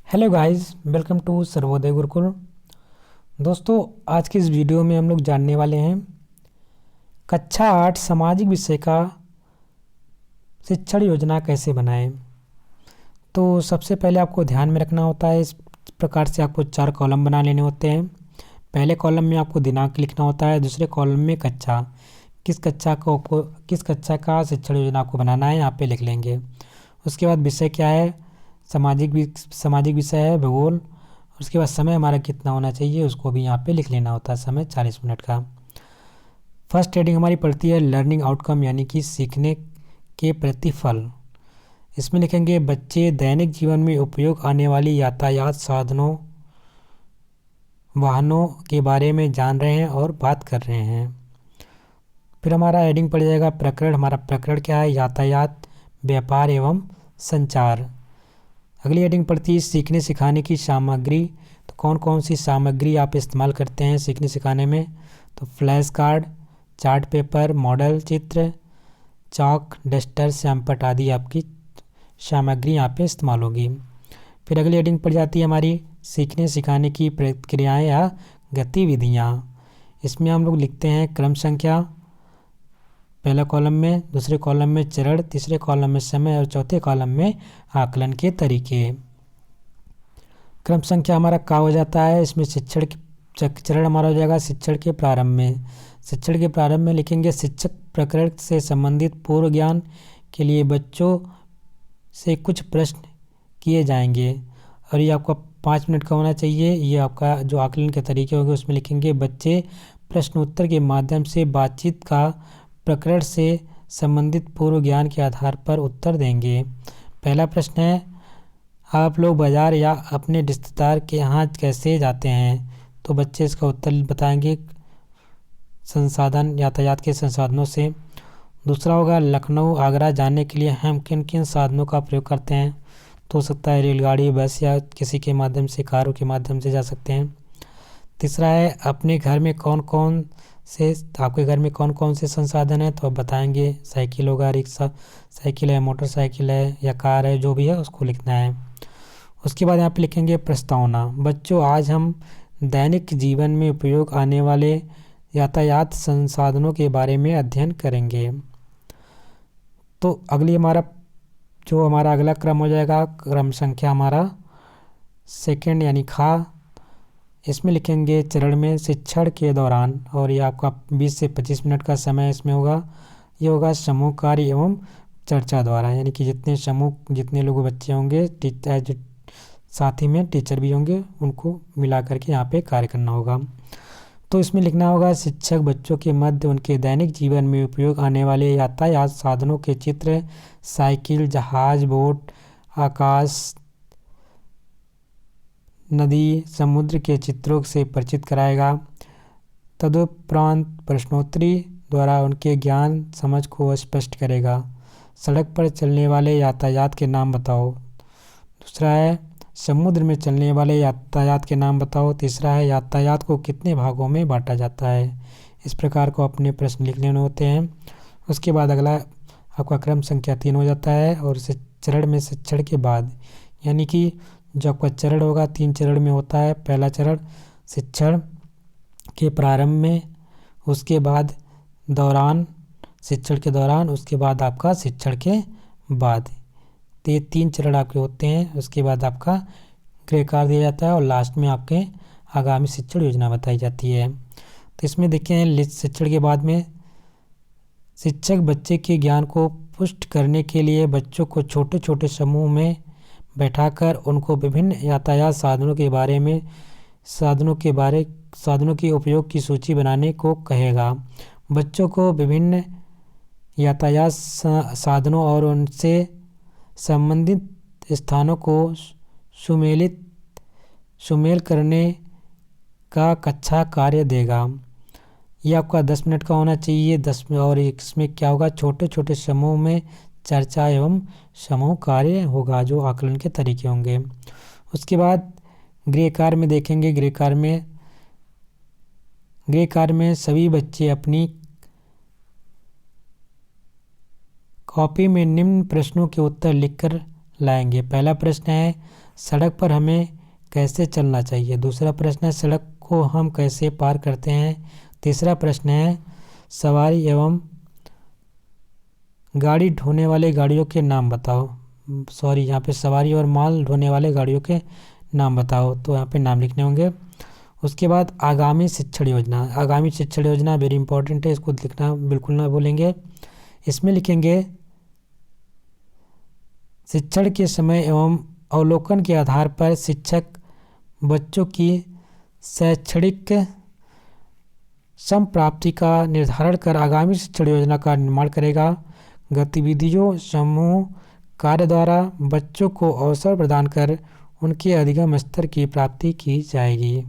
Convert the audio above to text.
Hello guys, welcome to Sarvodaya Gurukul. दोस्तों, आज की इस वीडियो में हम लोग जानने वाले हैं कक्षा 8 सामाजिक विषय का शिक्षण योजना कैसे बनाएं। तो सबसे पहले आपको ध्यान में रखना होता है, इस प्रकार से आपको 4 कॉलम बना लेने होते हैं। पहले कॉलम में आपको दिनांक लिखना होता है, दूसरे कॉलम में कक्षा, किस कक्षा का शिक्षण योजना आपको बनाना है यहाँ पे लिख लेंगे। उसके बाद विषय क्या है, सामाजिक विषय है भूगोल। उसके बाद समय हमारा कितना होना चाहिए उसको भी यहाँ पे लिख लेना होता है, समय 40 मिनट का। फर्स्ट हेडिंग हमारी पड़ती है लर्निंग आउटकम, यानी कि सीखने के प्रतिफल। इसमें लिखेंगे बच्चे दैनिक जीवन में उपयोग आने वाली यातायात साधनों, वाहनों के बारे में जान रहे हैं और बात कर रहे हैं। फिर हमारा हेडिंग पड़ जाएगा प्रकरण। हमारा प्रकरण क्या है, यातायात, व्यापार एवं संचार। अगली हेडिंग पड़ती है सीखने सिखाने की सामग्री। तो कौन कौन सी सामग्री आप इस्तेमाल करते हैं सीखने सिखाने में, तो flash card, chart paper, model चित्र, चॉक, डस्टर, श्यामपट्ट आदि आपकी सामग्री यहाँ पे इस्तेमाल होगी। फिर अगली हेडिंग पड़ जाती है हमारी सीखने सिखाने की प्रक्रियाएं या गतिविधियाँ। इसमें हम लोग लिखते हैं क्रम संख्या पहला कॉलम में, दूसरे कॉलम में चरण, तीसरे कॉलम में समय और चौथे कॉलम में आकलन के तरीके। क्रम संख्या हमारा का हो जाता है, इसमें शिक्षण चरण हमारा हो जाएगा शिक्षण के प्रारंभ में। शिक्षण के प्रारंभ में लिखेंगे शिक्षक प्रकरण से संबंधित पूर्व ज्ञान के लिए बच्चों से कुछ प्रश्न किए जाएंगे और ये आपका 5 मिनट का होना चाहिए। ये आपका जो आकलन के तरीके होंगे उसमें लिखेंगे बच्चे प्रश्न उत्तर के माध्यम से बातचीत का प्रकरण से संबंधित पूर्व ज्ञान के आधार पर उत्तर देंगे। पहला प्रश्न है, आप लोग बाजार या अपने रिश्तेदार के यहाँ कैसे जाते हैं? तो बच्चे इसका उत्तर बताएंगे संसाधन, यातायात के संसाधनों से। दूसरा होगा लखनऊ आगरा जाने के लिए हम किन किन साधनों का प्रयोग करते हैं? तो हो सकता है रेलगाड़ी, बस या किसी के माध्यम से, कारों के माध्यम से जा सकते हैं। तीसरा है अपने घर में आपके घर में कौन कौन से संसाधन हैं? तो आप बताएंगे साइकिल होगा, रिक्शा साइकिल है, मोटरसाइकिल है या कार है, जो भी है उसको लिखना है। उसके बाद यहाँ पे लिखेंगे प्रस्तावना। बच्चों, आज हम दैनिक जीवन में उपयोग आने वाले यातायात संसाधनों के बारे में अध्ययन करेंगे। तो हमारा अगला क्रम हो जाएगा क्रम संख्या हमारा सेकंड यानी खा। इसमें लिखेंगे चरण में शिक्षण के दौरान, और ये आपका 20 से 25 मिनट का समय इसमें होगा। ये होगा समूह कार्य एवं चर्चा द्वारा, यानी कि जितने लोग बच्चे होंगे, टीचर साथ ही में टीचर भी होंगे, उनको मिला करके यहाँ पे कार्य करना होगा। तो इसमें लिखना होगा शिक्षक बच्चों के मध्य उनके दैनिक जीवन में उपयोग आने वाले यातायात साधनों के चित्र, साइकिल, जहाज, बोट, आकाश, नदी, समुद्र के चित्रों से परिचित कराएगा। तदुपरांत प्रश्नोत्तरी द्वारा उनके ज्ञान समझ को स्पष्ट करेगा। सड़क पर चलने वाले यातायात के नाम बताओ। दूसरा है समुद्र में चलने वाले यातायात के नाम बताओ। तीसरा है यातायात को कितने भागों में बांटा जाता है। इस प्रकार को अपने प्रश्न लिख लेने होते हैं। उसके बाद अगला आपका क्रम संख्या 3 हो जाता है, और इस चरण में शिक्षण के बाद, यानी कि जो आपका चरण होगा 3 चरण में होता है। पहला चरण शिक्षण के प्रारंभ में, उसके बाद शिक्षण के दौरान, उसके बाद आपका शिक्षण के बाद। तो ये 3 चरण आपके होते हैं। उसके बाद आपका गृह कार्य दिया जाता है और लास्ट में आपके आगामी शिक्षण योजना बताई जाती है। तो इसमें देखें शिक्षण के बाद में शिक्षक बच्चे के ज्ञान को पुष्ट करने के लिए बच्चों को छोटे छोटे समूह में बैठाकर उनको विभिन्न यातायात साधनों के उपयोग की सूची बनाने को कहेगा। बच्चों को विभिन्न यातायात साधनों और उनसे संबंधित स्थानों को सुमेल करने का कक्षा कार्य देगा। ये आपका 10 मिनट का होना चाहिए। 10 में, और इसमें क्या होगा, छोटे छोटे समूह में चर्चा एवं समूह कार्य होगा, जो आकलन के तरीके होंगे। उसके बाद गृह कार्य में देखेंगे, गृह कार्य में सभी बच्चे अपनी कॉपी में निम्न प्रश्नों के उत्तर लिखकर लाएंगे। पहला प्रश्न है सड़क पर हमें कैसे चलना चाहिए। दूसरा प्रश्न है सड़क को हम कैसे पार करते हैं। तीसरा प्रश्न है सवारी एवं गाड़ी ढोने वाले गाड़ियों के नाम बताओ। सॉरी, यहाँ पे सवारी और माल ढोने वाले गाड़ियों के नाम बताओ, तो यहाँ पे नाम लिखने होंगे। उसके बाद आगामी शिक्षण योजना। आगामी शिक्षण योजना वेरी इंपॉर्टेंट है, इसको लिखना बिल्कुल ना भूलेंगे। इसमें लिखेंगे शिक्षण के समय एवं अवलोकन के आधार पर शिक्षक बच्चों की शैक्षणिक समप्राप्ति का निर्धारण कर आगामी शिक्षण योजना का निर्माण करेगा। गतिविधियों समूह कार्य द्वारा बच्चों को अवसर प्रदान कर उनके अधिगम स्तर की प्राप्ति की जाएगी।